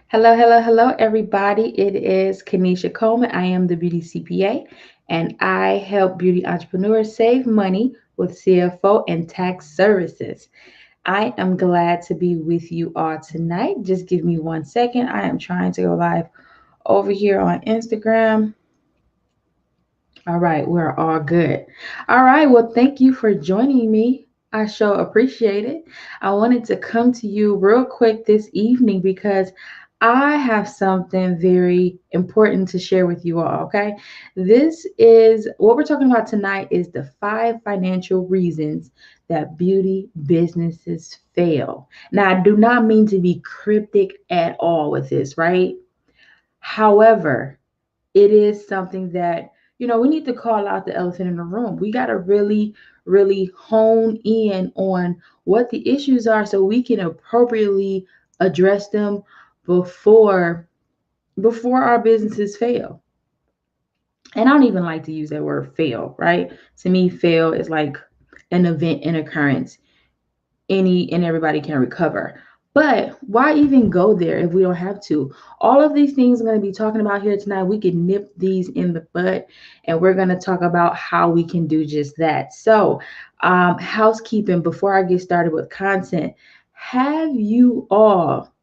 Hello, hello, hello, everybody. It is Kanisha Coleman. I am the Beauty CPA, and I help beauty entrepreneurs save money with CFO and tax services. I am glad to be with you all tonight. Just give me 1 second. I am trying to go live over here on Instagram. All right, we're all good. All right, well, thank you for joining me. I sure appreciate it. I wanted to come to you real quick this evening because I have something very important to share with you all, okay? This is what we're talking about tonight is the 5 financial reasons that beauty businesses fail. Now, I do not mean to be cryptic at all with this, right? However, it is something that we need to call out the elephant in the room. We got to really hone in on what the issues are so we can appropriately address them before our businesses fail. And I don't even like to use that word fail, right? To me, fail is like an event, an occurrence. Any and everybody can recover. But why even go there if we don't have to? All of these things I'm going to be talking about here tonight, we can nip these in the bud, and we're going to talk about how we can do just that. So, housekeeping before I get started with content, have you all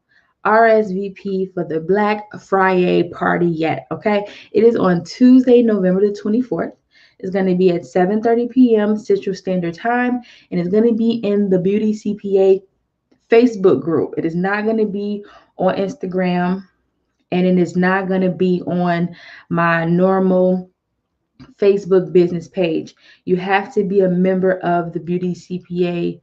RSVP for the Black Friday party yet? Okay, it is on Tuesday, November the 24th. It's going to be at 7:30 p.m. Central Standard Time, and it's going to be in the Beauty CPA Facebook group. It is not going to be on Instagram, and it is not going to be on my normal Facebook business page. You have to be a member of the Beauty CPA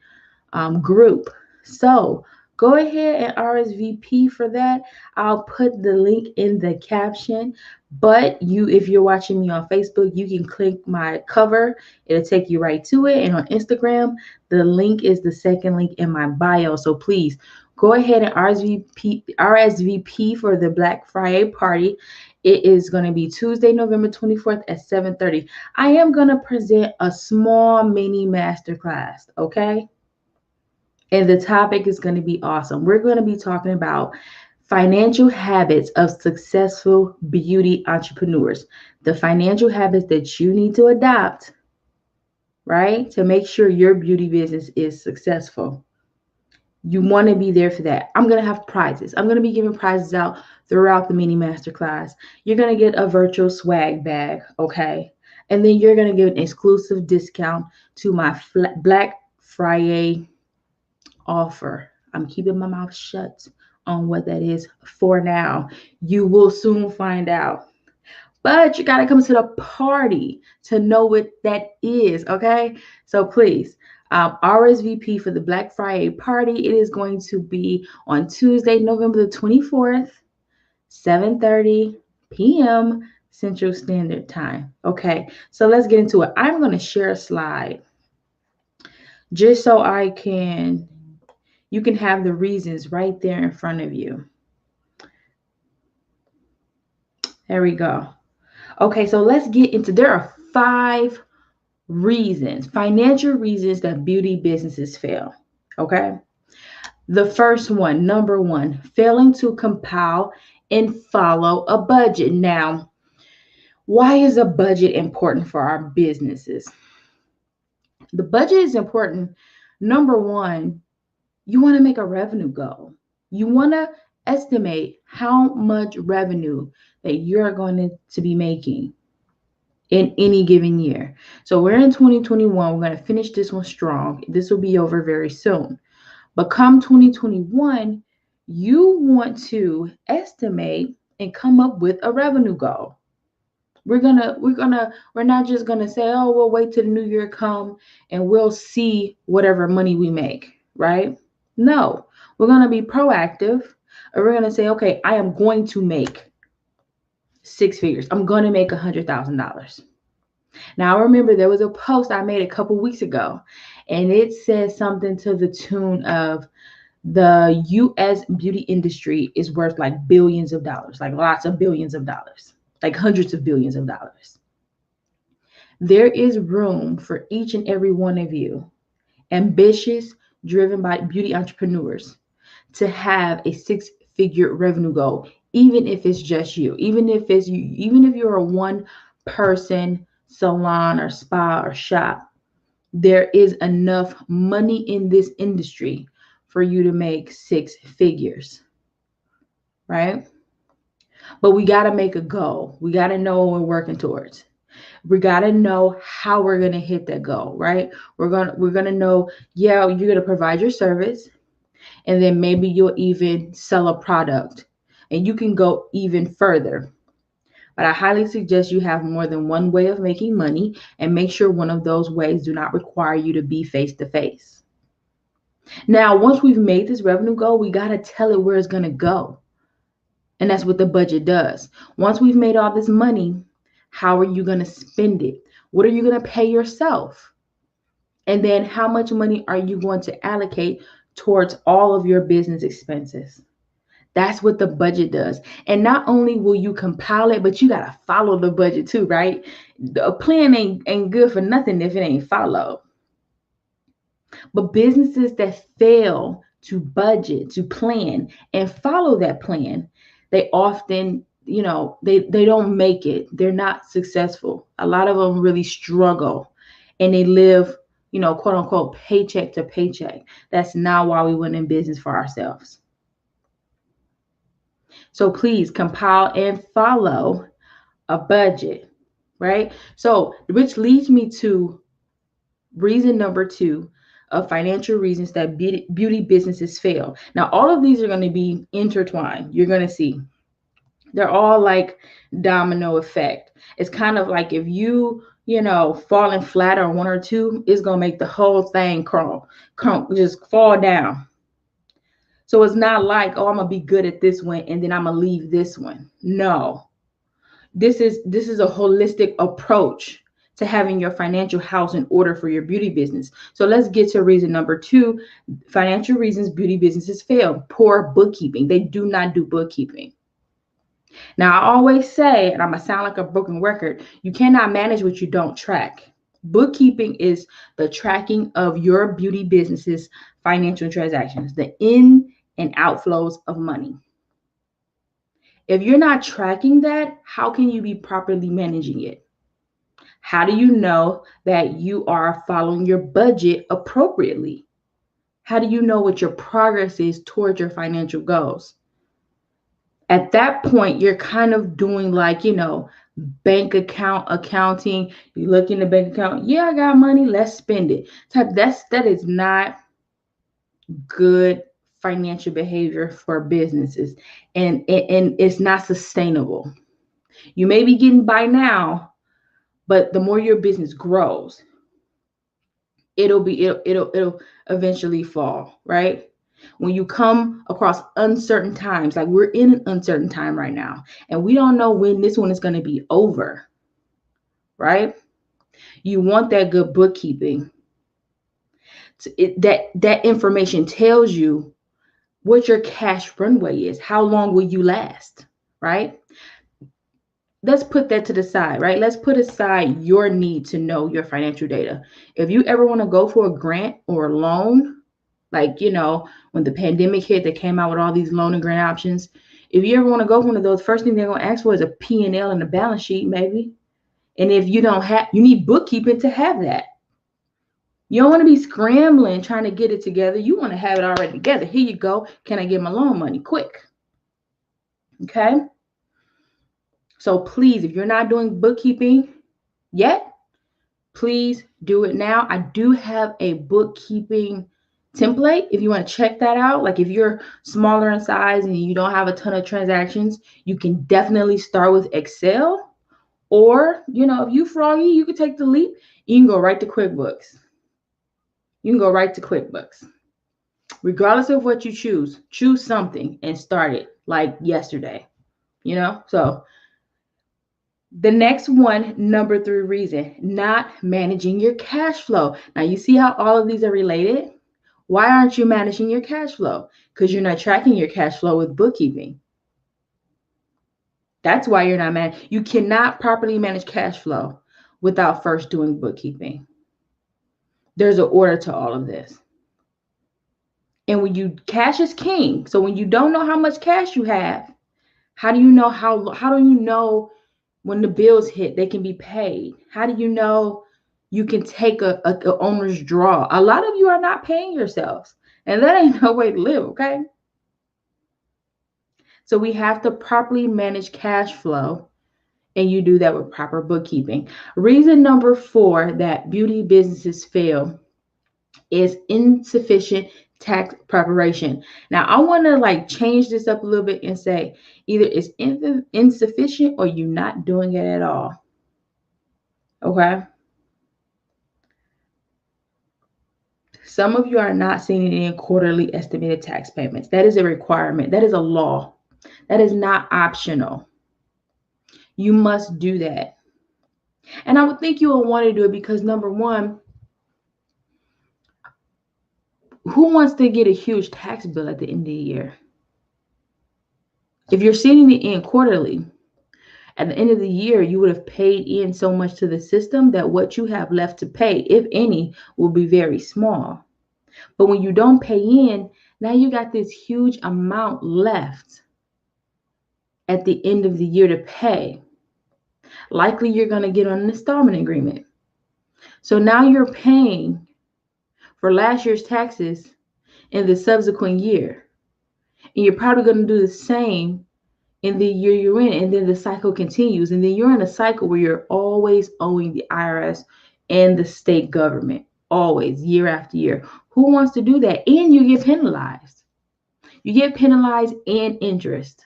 group. So go ahead and RSVP for that. I'll put the link in the caption. But if you're watching me on Facebook, you can click my cover. It'll take you right to it. And on Instagram, the link is the second link in my bio. So please go ahead and RSVP for the Black Friday party. It is going to be Tuesday, November 24th at 7:30. I am going to present a small mini masterclass, okay? And the topic is going to be awesome. We're going to be talking about financial habits of successful beauty entrepreneurs, the financial habits that you need to adopt, right, to make sure your beauty business is successful. You want to be there for that. I'm going to have prizes. I'm going to be giving prizes out throughout the mini masterclass. You're going to get a virtual swag bag, okay? And then you're going to get an exclusive discount to my Black Friday offer. I'm keeping my mouth shut on what that is for now. You will soon find out. But you got to come to the party to know what that is, okay? So please, RSVP for the Black Friday party. It is going to be on Tuesday, November the 24th, 7:30 p.m. Central Standard Time. Okay, so let's get into it. I'm going to share a slide just so you can have the reasons right there in front of you. There we go. Okay, so let's get into, there are 5 financial reasons that beauty businesses fail. Okay. The first one, number 1, failing to compile and follow a budget. Now, why is a budget important for our businesses? The budget is important. Number 1, you want to make a revenue goal. You want to estimate how much revenue that you're going to be making in any given year. So we're in 2021. We're going to finish this one strong. This will be over very soon. But come 2021, you want to estimate and come up with a revenue goal. We're not just gonna say, oh, we'll wait till the new year come and we'll see whatever money we make, right? No, we're gonna be proactive, and we're gonna say, okay, I am going to make 6 figures. I'm gonna make $100,000. Now, I remember there was a post I made a couple weeks ago, and it says something to the tune of the U.S. beauty industry is worth like billions of dollars, like lots of billions of dollars, like hundreds of billions of dollars. There is room for each and every one of you, ambitious, driven by beauty entrepreneurs, to have a six-figure revenue goal, even if it's just you, even if it's you, even if you're a one-person salon or spa or shop. There is enough money in this industry for you to make six figures, right? But we got to make a goal. We got to know what we're working towards. We got to know how we're going to hit that goal, right? We're going to know, yeah, you're going to provide your service, and then maybe you'll even sell a product, and you can go even further. But I highly suggest you have more than one way of making money, and make sure one of those ways do not require you to be face to face. Now, once we've made this revenue goal, we got to tell it where it's going to go. And that's what the budget does. Once we've made all this money, how are you going to spend it? What are you going to pay yourself? And then how much money are you going to allocate towards all of your business expenses? That's what the budget does. And not only will you compile it, but you got to follow the budget too, right? A plan ain't good for nothing if it ain't followed. But businesses that fail to budget, to plan, and follow that plan, they often, they don't make it. They're not successful. A lot of them really struggle, and they live, quote unquote, paycheck to paycheck. That's not why we went in business for ourselves. So please compile and follow a budget, right? So, which leads me to reason number 2 of financial reasons that beauty businesses fail. Now, all of these are going to be intertwined. You're going to see they're all like domino effect. It's kind of like if you falling flat on one or two, it's going to make the whole thing crumble, just fall down. So it's not like, oh, I'm going to be good at this one and then I'm going to leave this one. No. This is a holistic approach to having your financial house in order for your beauty business. So let's get to reason number 2, financial reasons beauty businesses fail. Poor bookkeeping. They do not do bookkeeping. Now, I always say, and I'm going to sound like a broken record, you cannot manage what you don't track. Bookkeeping is the tracking of your beauty business's financial transactions, the in and outflows of money. If you're not tracking that, how can you be properly managing it? How do you know that you are following your budget appropriately? How do you know what your progress is towards your financial goals? At that point, you're kind of doing like, bank account accounting. You look in the bank account, yeah, I got money, let's spend it. That is not good financial behavior for businesses, and it's not sustainable. You may be getting by now, but the more your business grows, it'll eventually fall, right? When you come across uncertain times, like we're in an uncertain time right now, and we don't know when this one is going to be over, right? You want that good bookkeeping. That information tells you what your cash runway is. How long will you last, right? Let's put that to the side, right? Let's put aside your need to know your financial data. If you ever want to go for a grant or a loan, like, when the pandemic hit, they came out with all these loan and grant options. If you ever want to go for one of those, first thing they're going to ask for is a P&L and a balance sheet, maybe. And if you don't have, you need bookkeeping to have that. You don't want to be scrambling, trying to get it together. You want to have it already together. Here you go. Can I get my loan money quick? Okay. So please, if you're not doing bookkeeping yet, please do it now. I do have a bookkeeping template if you want to check that out. Like if you're smaller in size and you don't have a ton of transactions, you can definitely start with Excel. Or, if you froggy, you can take the leap. You can go right to QuickBooks. Regardless of what you choose something and start it like yesterday, So the next one, number 3 reason, not managing your cash flow. Now, you see how all of these are related? Why aren't you managing your cash flow? Because you're not tracking your cash flow with bookkeeping. That's why you're not managing. You cannot properly manage cash flow without first doing bookkeeping. There's an order to all of this. And when you cash is king. So when you don't know how much cash you have, how do you know how do you know when the bills hit they can be paid? How do you know you can take a owner's draw? A lot of you are not paying yourselves, and that ain't no way to live, okay? So we have to properly manage cash flow, and you do that with proper bookkeeping. Reason number 4 that beauty businesses fail is insufficient tax preparation. Now, I want to change this up a little bit and say either it's insufficient or you're not doing it at all. Okay? Some of you are not sending in quarterly estimated tax payments. That is a requirement. That is a law. That is not optional. You must do that. And I would think you will want to do it because, number one, who wants to get a huge tax bill at the end of the year? If you're sending it in quarterly, at the end of the year, you would have paid in so much to the system that what you have left to pay, if any, will be very small. But when you don't pay in, now you got this huge amount left at the end of the year to pay. Likely you're going to get on an installment agreement. So now you're paying for last year's taxes in the subsequent year. And you're probably going to do the same in the year you're in, and then the cycle continues. And then you're in a cycle where you're always owing the IRS and the state government, always, year after year. Who wants to do that? And you get penalized. You get penalized and interest.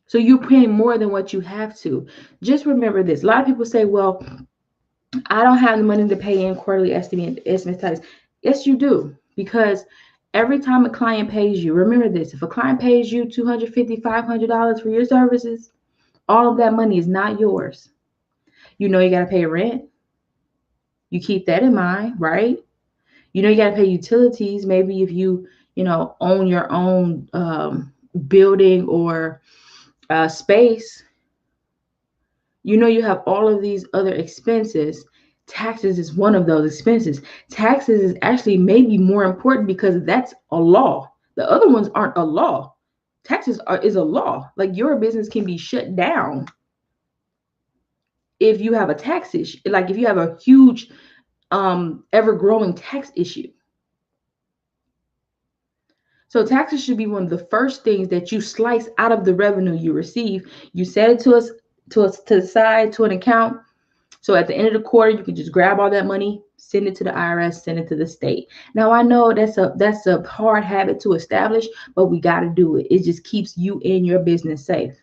So you're paying more than what you have to. Just remember this. A lot of people say, well, I don't have the money to pay in quarterly estimate tax. Yes, you do. Because every time a client pays you, remember this, if a client pays you $250, $500 for your services, all of that money is not yours. You know you got to pay rent. You keep that in mind, right? You know you got to pay utilities. Maybe if you own your own building or space, you have all of these other expenses. Taxes is one of those expenses. Taxes is actually maybe more important because that's a law. The other ones aren't a law. Taxes is a law. Like your business can be shut down if you have a tax issue. Like if you have a huge, ever-growing tax issue. So taxes should be one of the first things that you slice out of the revenue you receive. You set it to the side, to an account. So at the end of the quarter, you can just grab all that money, send it to the IRS, send it to the state. Now I know that's a hard habit to establish, but we got to do it. It just keeps you and your business safe.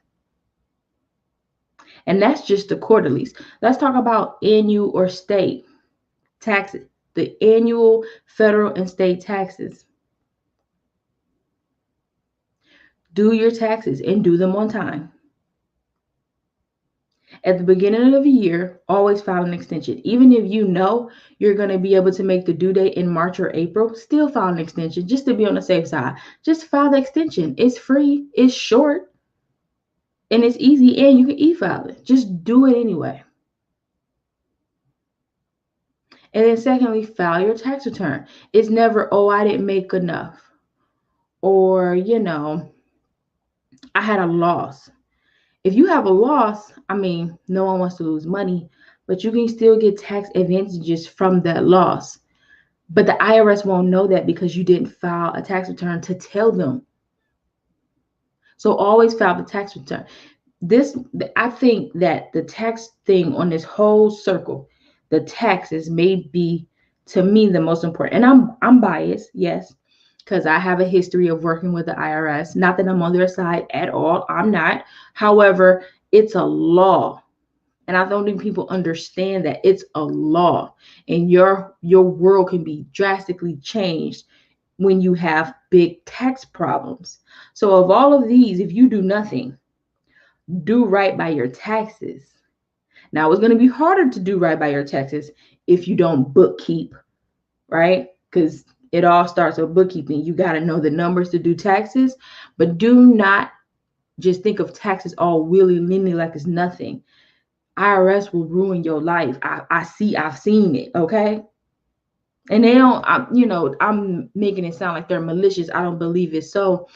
And that's just the quarterlies. Let's talk about annual or state taxes, the annual federal and state taxes. Do your taxes and do them on time. At the beginning of the year, always file an extension. Even if you know you're going to be able to make the due date in March or April, still file an extension just to be on the safe side. Just file the extension. It's free, it's short, and it's easy, and you can e-file it. Just do it anyway. And then secondly, file your tax return. It's never, oh, I didn't make enough. Or, I had a loss. If you have a loss, no one wants to lose money, but you can still get tax advantages from that loss. But the IRS won't know that because you didn't file a tax return to tell them. So always file the tax return. I think that the tax thing on this whole circle, the taxes may be, to me, the most important. And I'm biased, yes, because I have a history of working with the IRS. Not that I'm on their side at all. I'm not. However, it's a law. And I don't think people understand that it's a law. And your world can be drastically changed when you have big tax problems. So of all of these, if you do nothing, do right by your taxes. Now, it's going to be harder to do right by your taxes if you don't bookkeep, right? Because it all starts with bookkeeping. You got to know the numbers to do taxes, but do not just think of taxes all willy-nilly like it's nothing. IRS will ruin your life. I've seen it, okay? And they don't, I'm making it sound like they're malicious. I don't believe it. So,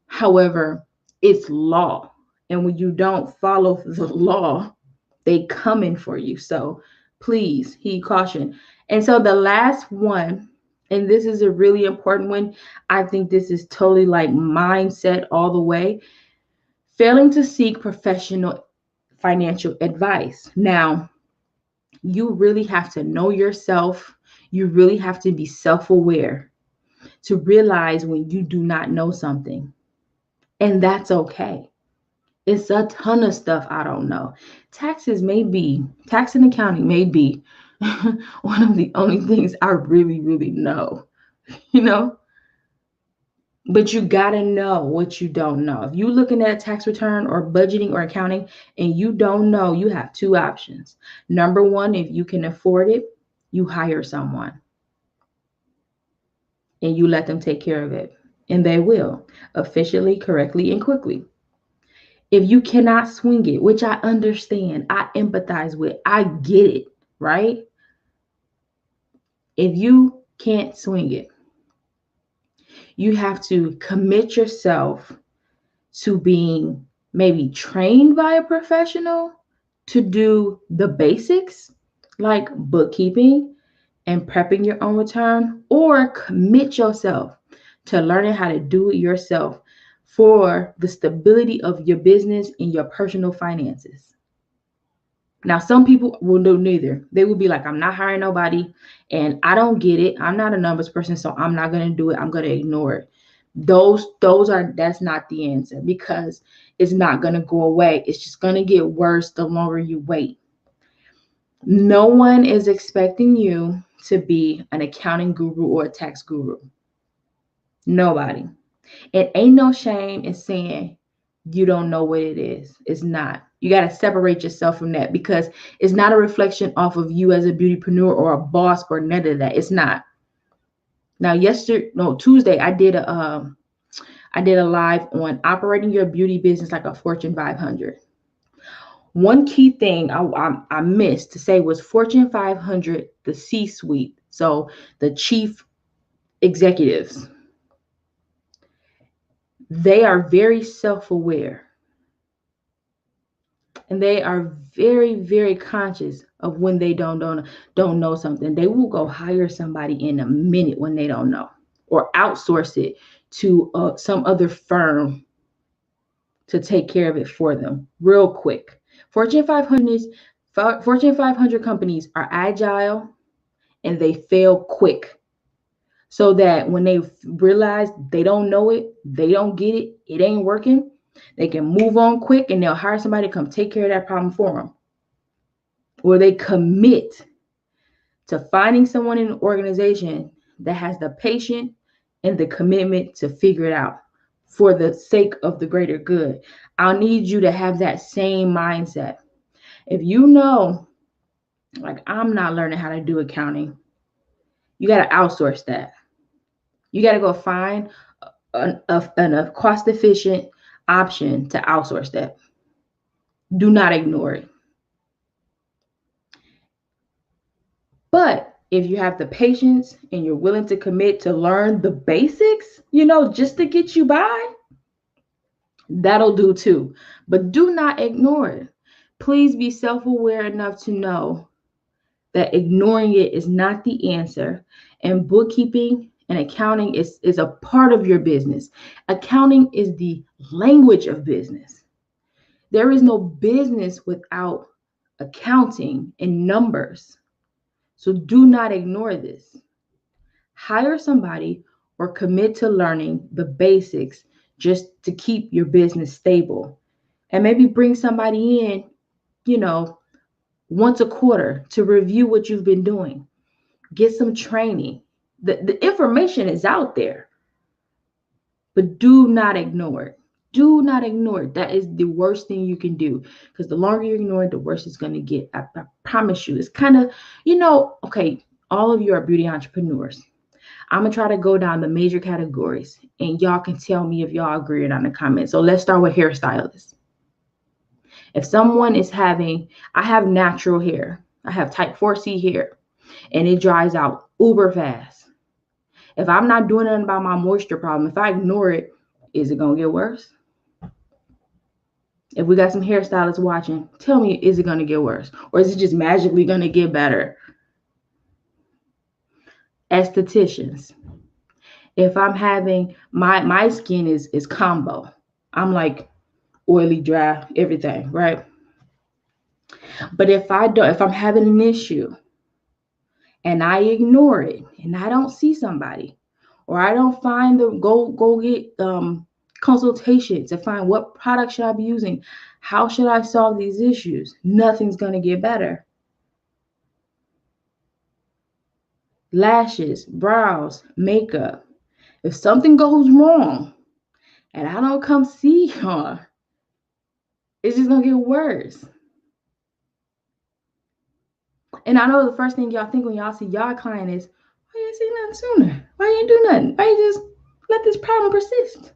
however, it's law. And when you don't follow the law, they coming for you. So please heed caution. And so the last one, and this is a really important one. I think this is totally like mindset all the way. Failing to seek professional financial advice. Now, you really have to know yourself. You really have to be self-aware to realize when you do not know something. And that's okay. It's a ton of stuff I don't know. Tax and accounting may be one of the only things I really, really know, you know? But you gotta know what you don't know. If you're looking at a tax return or budgeting or accounting and you don't know, you have two options. Number one, if you can afford it, you hire someone and you let them take care of it. And they will efficiently, correctly, and quickly. If you cannot swing it, which I understand, I empathize with, I get it, right? If you can't swing it, you have to commit yourself to being maybe trained by a professional to do the basics like bookkeeping and prepping your own return, or commit yourself to learning how to do it yourself for the stability of your business and your personal finances. Now, some people will do neither. They will be like, I'm not hiring nobody and I don't get it. I'm not a numbers person, so I'm not going to do it. I'm going to ignore it. That's not the answer, because it's not going to go away. It's just going to get worse the longer you wait. No one is expecting you to be an accounting guru or a tax guru. Nobody. It ain't no shame in saying you don't know what it is. It's not. You got to separate yourself from that, because it's not a reflection off of you as a beautypreneur or a boss or none of that. It's not. Now, Tuesday, I did a live on operating your beauty business like a Fortune 500. One key thing I missed to say was Fortune 500, the C-suite, so the chief executives, they are very self-aware and they are very, very conscious of when they don't know something. They will go hire somebody in a minute when they don't know, or outsource it to some other firm to take care of it for them real quick. Fortune 500 companies are agile and they fail quick, so that when they realize they don't know it, they don't get it, it ain't working, they can move on quick and they'll hire somebody to come take care of that problem for them. Or they commit to finding someone in an organization that has the patience and the commitment to figure it out for the sake of the greater good. I'll need you to have that same mindset. If you know, like, I'm not learning how to do accounting, you got to outsource that. You got to go find a cost efficient option to outsource that. Do not ignore it. But if you have the patience and you're willing to commit to learn the basics, just to get you by, that'll do too. But do not ignore it. Please be self-aware enough to know that ignoring it is not the answer. And bookkeeping and accounting is a part of your business. Accounting is the language of business. There is no business without accounting and numbers. So do not ignore this. Hire somebody or commit to learning the basics just to keep your business stable. And maybe bring somebody in, once a quarter to review what you've been doing. Get some training. The information is out there, but do not ignore it. Do not ignore it. That is the worst thing you can do, because the longer you ignore it, the worse it's going to get. I promise you. It's kind of, okay, all of you are beauty entrepreneurs. I'm going to try to go down the major categories, and y'all can tell me if y'all agree or not in the comments. So let's start with hairstylists. If someone is I have natural hair, I have type 4C hair, and it dries out uber fast. If I'm not doing nothing about my moisture problem, if I ignore it, is it going to get worse? If we got some hairstylists watching, tell me, is it going to get worse? Or is it just magically going to get better? Estheticians. If I'm having, my skin is combo. I'm like oily, dry, everything, right? But if I'm having an issue and I ignore it and I don't see somebody, or I don't find go get consultation to find what product should I be using, how should I solve these issues, nothing's going to get better. Lashes, brows, makeup. If something goes wrong and I don't come see y'all, it's just going to get worse. And I know the first thing y'all think when y'all see y'all client is, why you ain't see nothing sooner? Why you ain't do nothing? Why you just let this problem persist?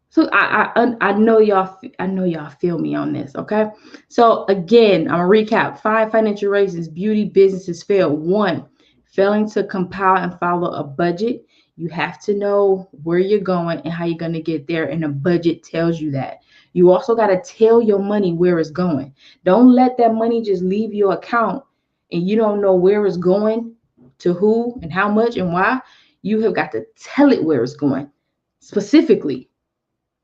So I know y'all feel me on this, okay? So again, I'm gonna recap 5 financial reasons beauty businesses fail. 1, failing to compile and follow a budget. You have to know where you're going and how you're gonna get there, and a budget tells you that. You also gotta tell your money where it's going. Don't let that money just leave your account and you don't know where it's going, to who and how much and why. You have got to tell it where it's going specifically.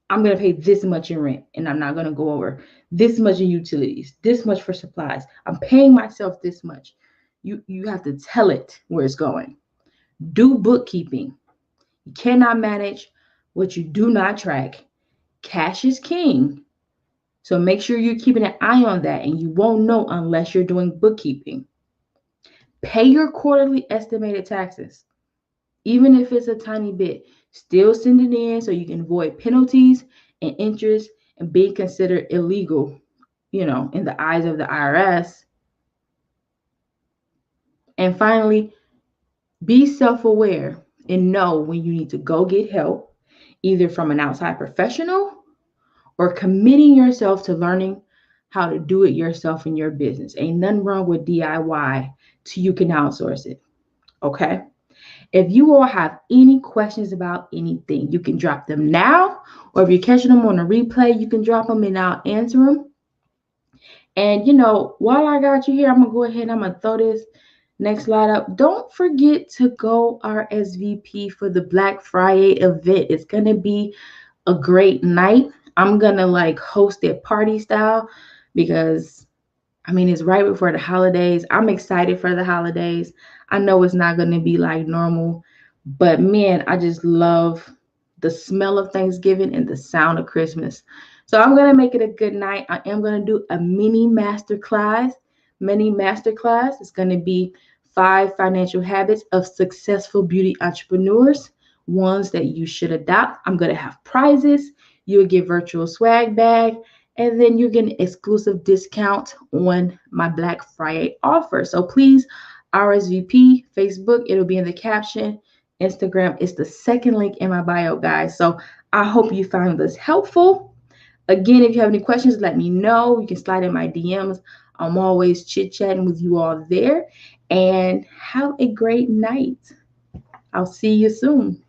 I'm going to pay this much in rent and I'm not going to go over this much in utilities, this much for supplies. I'm paying myself this much. You have to tell it where it's going. Do bookkeeping. You cannot manage what you do not track. Cash is king. So make sure you're keeping an eye on that, and you won't know unless you're doing bookkeeping. Pay your quarterly estimated taxes. Even if it's a tiny bit, still send it in so you can avoid penalties and interest and being considered illegal, in the eyes of the IRS. And finally, be self-aware and know when you need to go get help, either from an outside professional or committing yourself to learning how to do it yourself in your business. Ain't nothing wrong with DIY till you can outsource it. Okay? If you all have any questions about anything, you can drop them now, or if you're catching them on a replay, you can drop them and I'll answer them. And while I got you here, I'm gonna go ahead and I'm gonna throw this next slide up. Don't forget to go RSVP for the Black Friday event. It's gonna be a great night. I'm gonna host it party style because it's right before the holidays. I'm excited for the holidays. I know it's not going to be like normal, but man, I just love the smell of Thanksgiving and the sound of Christmas. So I'm going to make it a good night. I am going to do a mini masterclass. It's going to be 5 financial habits of successful beauty entrepreneurs, ones that you should adopt. I'm going to have prizes. You'll get virtual swag bag. And then you get an exclusive discount on my Black Friday offer. So please RSVP, Facebook, it'll be in the caption. Instagram is the second link in my bio, guys. So I hope you found this helpful. Again, if you have any questions, let me know. You can slide in my DMs. I'm always chit-chatting with you all there. And have a great night. I'll see you soon.